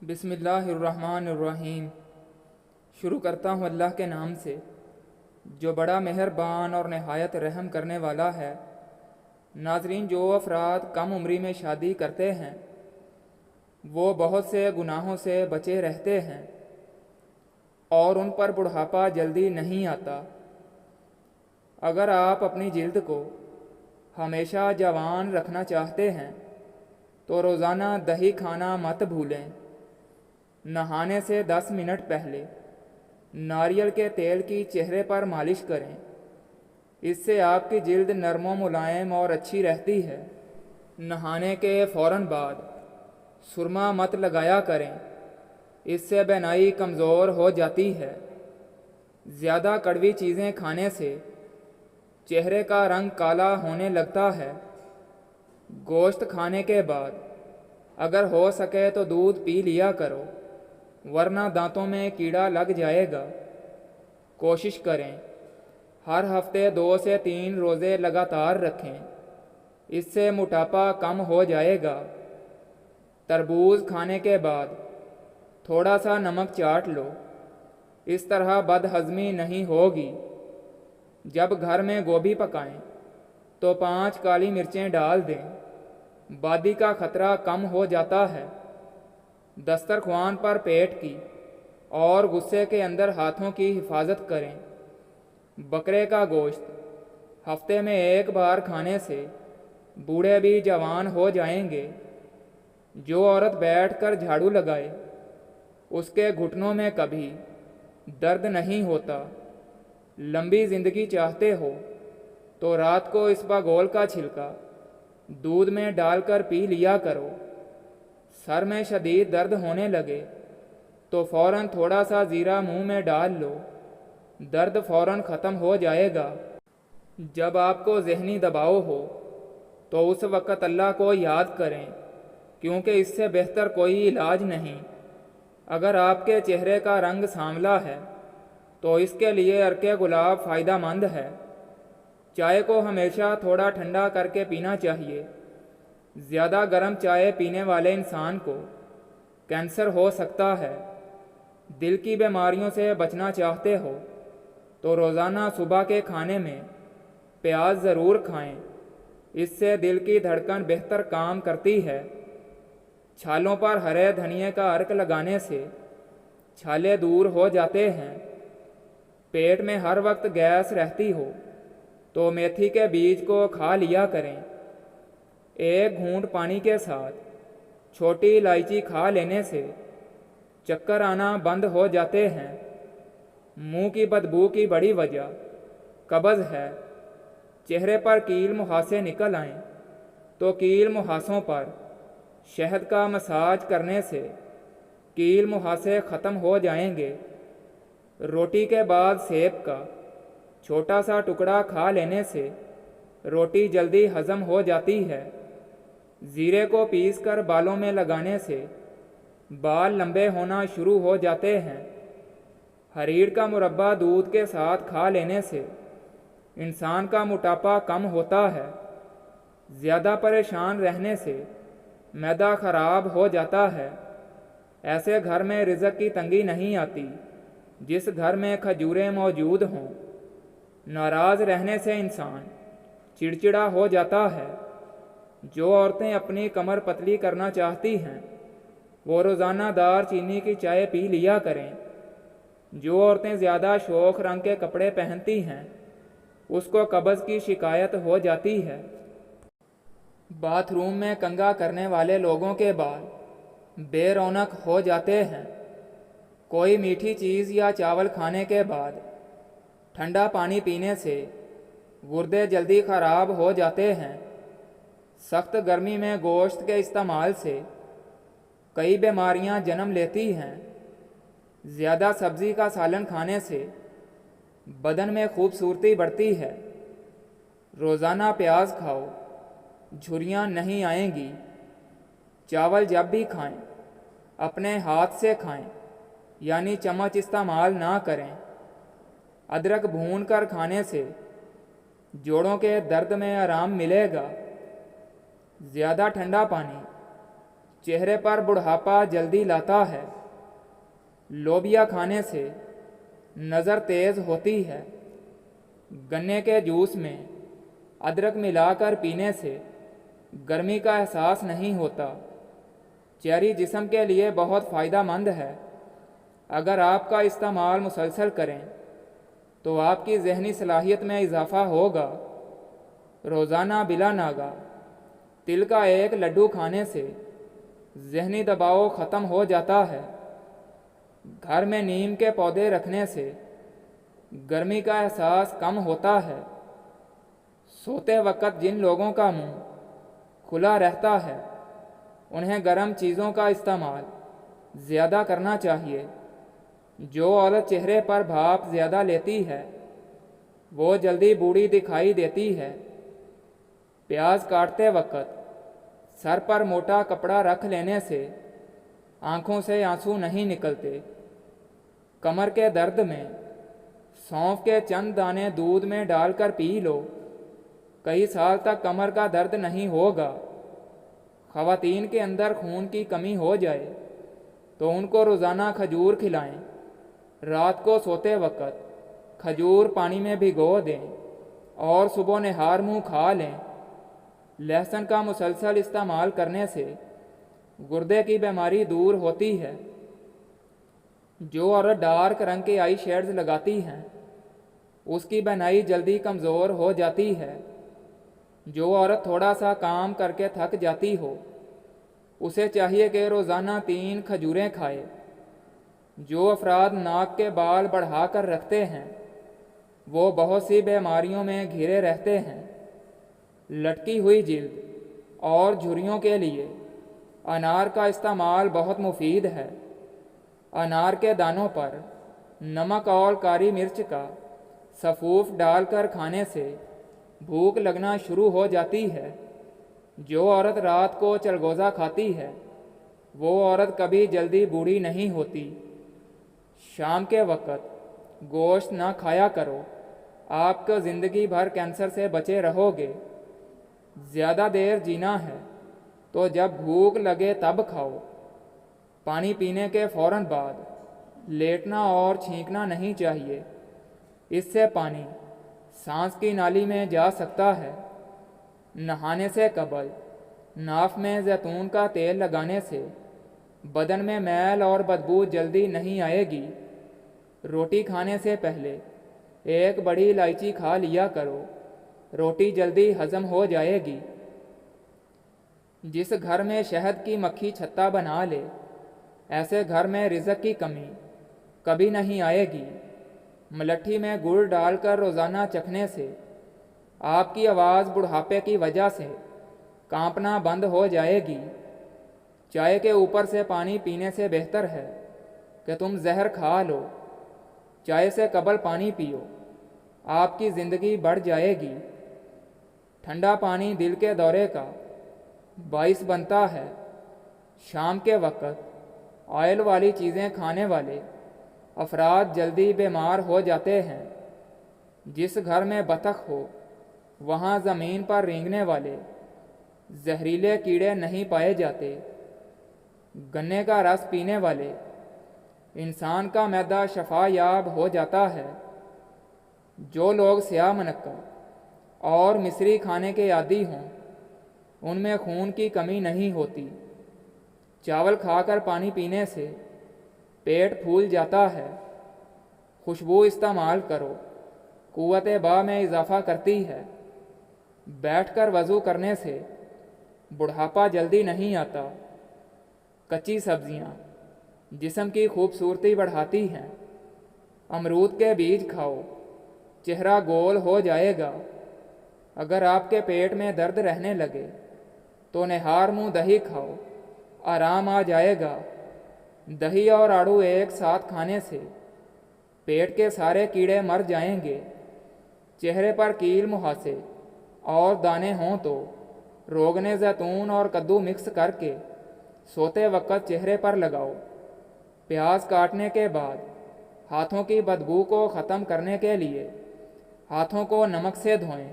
बिस्मिल्लाहिर्रहमानिर्रहीम। शुरू करता हूँ अल्लाह के नाम से जो बड़ा मेहरबान और नहायत रहम करने वाला है। नाज़रीन, जो अफराद कम उम्री में शादी करते हैं वो बहुत से गुनाहों से बचे रहते हैं और उन पर बुढ़ापा जल्दी नहीं आता। अगर आप अपनी जिल्द को हमेशा जवान रखना चाहते हैं तो रोज़ाना दही खाना मत भूलें। नहाने से 10 मिनट पहले नारियल के तेल की चेहरे पर मालिश करें। इससे आपकी जिल्द नरम मुलायम और अच्छी रहती है। नहाने के फ़ौरन बाद सुरमा मत लगाया करें, इससे बेनाई कमज़ोर हो जाती है। ज़्यादा कड़वी चीज़ें खाने से चेहरे का रंग काला होने लगता है। गोश्त खाने के बाद अगर हो सके तो दूध पी लिया करो, वरना दांतों में कीड़ा लग जाएगा। कोशिश करें हर हफ्ते 2 से 3 रोज़े लगातार रखें, इससे मोटापा कम हो जाएगा। तरबूज खाने के बाद थोड़ा सा नमक चाट लो, इस तरह बदहज़मी नहीं होगी। जब घर में गोभी पकाएं तो 5 काली मिर्चें डाल दें, बादी का ख़तरा कम हो जाता है। दस्तरख्वान पर पेट की और गुस्से के अंदर हाथों की हिफाजत करें। बकरे का गोश्त हफ्ते में 1 बार खाने से बूढ़े भी जवान हो जाएंगे। जो औरत बैठकर झाड़ू लगाए उसके घुटनों में कभी दर्द नहीं होता। लंबी ज़िंदगी चाहते हो तो रात को इसबगोल का छिलका दूध में डालकर पी लिया करो। सर में शदीद दर्द होने लगे तो फ़ौरन थोड़ा सा ज़ीरा मुंह में डाल लो, दर्द फ़ौरन ख़त्म हो जाएगा। जब आपको ज़हनी दबाव हो तो उस वक़्त अल्लाह को याद करें, क्योंकि इससे बेहतर कोई इलाज नहीं। अगर आपके चेहरे का रंग सांवला है तो इसके लिए अर्के गुलाब फ़ायदा मंद है। चाय को हमेशा थोड़ा ठंडा करके पीना चाहिए। ज़्यादा गर्म चाय पीने वाले इंसान को कैंसर हो सकता है। दिल की बीमारियों से बचना चाहते हो तो रोज़ाना सुबह के खाने में प्याज ज़रूर खाएं, इससे दिल की धड़कन बेहतर काम करती है। छालों पर हरे धनिए का अर्क लगाने से छाले दूर हो जाते हैं। पेट में हर वक्त गैस रहती हो तो मेथी के बीज को खा लिया करें। 1 घूंट पानी के साथ छोटी इलायची खा लेने से चक्कर आना बंद हो जाते हैं। मुंह की बदबू की बड़ी वजह कब्ज़ है। चेहरे पर कील मुहासे निकल आएं तो कील मुहासों पर शहद का मसाज करने से कील मुहासे ख़त्म हो जाएंगे। रोटी के बाद सेब का छोटा सा टुकड़ा खा लेने से रोटी जल्दी हज़म हो जाती है। ज़ीरे को पीस कर बालों में लगाने से बाल लंबे होना शुरू हो जाते हैं। हरीड़ का मुरब्बा दूध के साथ खा लेने से इंसान का मोटापा कम होता है। ज़्यादा परेशान रहने से मैदा ख़राब हो जाता है। ऐसे घर में रिज़्क़ की तंगी नहीं आती जिस घर में खजूरें मौजूद हों। नाराज़ रहने से इंसान चिड़चिड़ा हो जाता है। जो औरतें अपनी कमर पतली करना चाहती हैं वो रोज़ाना दार चीनी की चाय पी लिया करें। जो औरतें ज़्यादा शौक रंग के कपड़े पहनती हैं उसको कब्ज़ की शिकायत हो जाती है। बाथरूम में कंघा करने वाले लोगों के बाल बेरौनक हो जाते हैं। कोई मीठी चीज़ या चावल खाने के बाद ठंडा पानी पीने से गुर्दे जल्दी ख़राब हो जाते हैं। सख्त गर्मी में गोश्त के इस्तेमाल से कई बीमारियां जन्म लेती हैं। ज़्यादा सब्ज़ी का सालन खाने से बदन में खूबसूरती बढ़ती है। रोज़ाना प्याज खाओ, झुर्रियाँ नहीं आएंगी। चावल जब भी खाएं अपने हाथ से खाएं, यानी चम्मच इस्तेमाल ना करें। अदरक भून कर खाने से जोड़ों के दर्द में आराम मिलेगा। ज़्यादा ठंडा पानी چہرے پر بڑھاپا جلدی لاتا ہے۔ لوبیا کھانے سے نظر تیز ہوتی ہے۔ گنے کے جوس میں ادرک ملا کر پینے سے گرمی کا احساس نہیں ہوتا۔ چیری جسم کے لیے بہت فائدہ مند ہے۔ اگر آپ کا استعمال مسلسل کریں تو آپ کی ذہنی صلاحیت میں اضافہ ہوگا۔ روزانہ بلا ناغہ تل کا ایک لڈو کھانے سے ذہنی دباؤ ختم ہو جاتا ہے۔ گھر میں نیم کے پودے رکھنے سے گرمی کا احساس کم ہوتا ہے۔ سوتے وقت جن لوگوں کا منہ کھلا رہتا ہے انہیں گرم چیزوں کا استعمال زیادہ کرنا چاہیے۔ جو عورت چہرے پر بھاپ زیادہ لیتی ہے وہ جلدی بوڑھی دکھائی دیتی ہے۔ پیاز کاٹتے وقت سر پر موٹا کپڑا رکھ لینے سے آنکھوں سے آنسو نہیں نکلتے۔ کمر کے درد میں سونف کے چند دانے دودھ میں ڈال کر پی لو، کئی سال تک کمر کا درد نہیں ہوگا۔ خواتین کے اندر خون کی کمی ہو جائے تو ان کو روزانہ کھجور کھلائیں۔ رات کو سوتے وقت کھجور پانی میں بھگو دیں اور صبح نہار منہ کھا لیں۔ لہسن کا مسلسل استعمال کرنے سے گردے کی بیماری دور ہوتی ہے۔ جو عورت ڈارک رنگ کے آئی شیڈز لگاتی ہیں اس کی بینائی جلدی کمزور ہو جاتی ہے۔ جو عورت تھوڑا سا کام کر کے تھک جاتی ہو اسے چاہیے کہ روزانہ 3 کھجوریں کھائے۔ جو افراد ناک کے بال بڑھا کر رکھتے ہیں وہ بہت سی بیماریوں میں گھرے رہتے ہیں۔ لٹکی ہوئی جلد اور جھریوں کے لیے انار کا استعمال بہت مفید ہے۔ انار کے دانوں پر نمک اور کاری مرچ کا سفوف ڈال کر کھانے سے بھوک لگنا شروع ہو جاتی ہے۔ جو عورت رات کو چلگوزہ کھاتی ہے وہ عورت کبھی جلدی بوڑھی نہیں ہوتی۔ شام کے وقت گوشت نہ کھایا کرو، آپ کو زندگی بھر کینسر سے بچے رہو گے۔ زیادہ دیر جینا ہے تو جب بھوک لگے تب کھاؤ۔ پانی پینے کے فوراً بعد لیٹنا اور چھینکنا نہیں چاہیے، اس سے پانی سانس کی نالی میں جا سکتا ہے۔ نہانے سے قبل ناف میں زیتون کا تیل لگانے سے بدن میں میل اور بدبو جلدی نہیں آئے گی۔ روٹی کھانے سے پہلے 1 بڑی الائچی کھا لیا کرو، روٹی جلدی ہضم ہو جائے گی۔ جس گھر میں شہد کی مکھی چھتا بنا لے ایسے گھر میں رزق کی کمی کبھی نہیں آئے گی۔ ملٹھی میں گڑ ڈال کر روزانہ چکھنے سے آپ کی آواز بڑھاپے کی وجہ سے کانپنا بند ہو جائے گی۔ چائے کے اوپر سے پانی پینے سے بہتر ہے کہ تم زہر کھا لو۔ چائے سے قبل پانی پیو، آپ کی زندگی بڑھ جائے گی۔ ٹھنڈا پانی دل کے دورے کا باعث بنتا ہے۔ شام کے وقت آئل والی چیزیں کھانے والے افراد جلدی بیمار ہو جاتے ہیں۔ جس گھر میں بطخ ہو وہاں زمین پر رینگنے والے زہریلے کیڑے نہیں پائے جاتے۔ گنے کا رس پینے والے انسان کا معدہ شفا یاب ہو جاتا ہے۔ جو لوگ سیاہ منقع اور مصری کھانے کے عادی ہوں ان میں خون کی کمی نہیں ہوتی۔ چاول کھا کر پانی پینے سے پیٹ پھول جاتا ہے۔ خوشبو استعمال کرو، قوت با میں اضافہ کرتی ہے۔ بیٹھ کر وضو کرنے سے بڑھاپا جلدی نہیں آتا۔ کچی سبزیاں جسم کی خوبصورتی بڑھاتی ہیں۔ امرود کے بیج کھاؤ، چہرہ گول ہو جائے گا۔ اگر آپ کے پیٹ میں درد رہنے لگے تو نہار منہ دہی کھاؤ، آرام آ جائے گا۔ دہی اور آڑو ایک ساتھ کھانے سے پیٹ کے سارے کیڑے مر جائیں گے۔ چہرے پر کیل مہاسے اور دانے ہوں تو روغن زیتون اور کدو مکس کر کے سوتے وقت چہرے پر لگاؤ۔ پیاز کاٹنے کے بعد ہاتھوں کی بدبو کو ختم کرنے کے لیے ہاتھوں کو نمک سے دھوئیں۔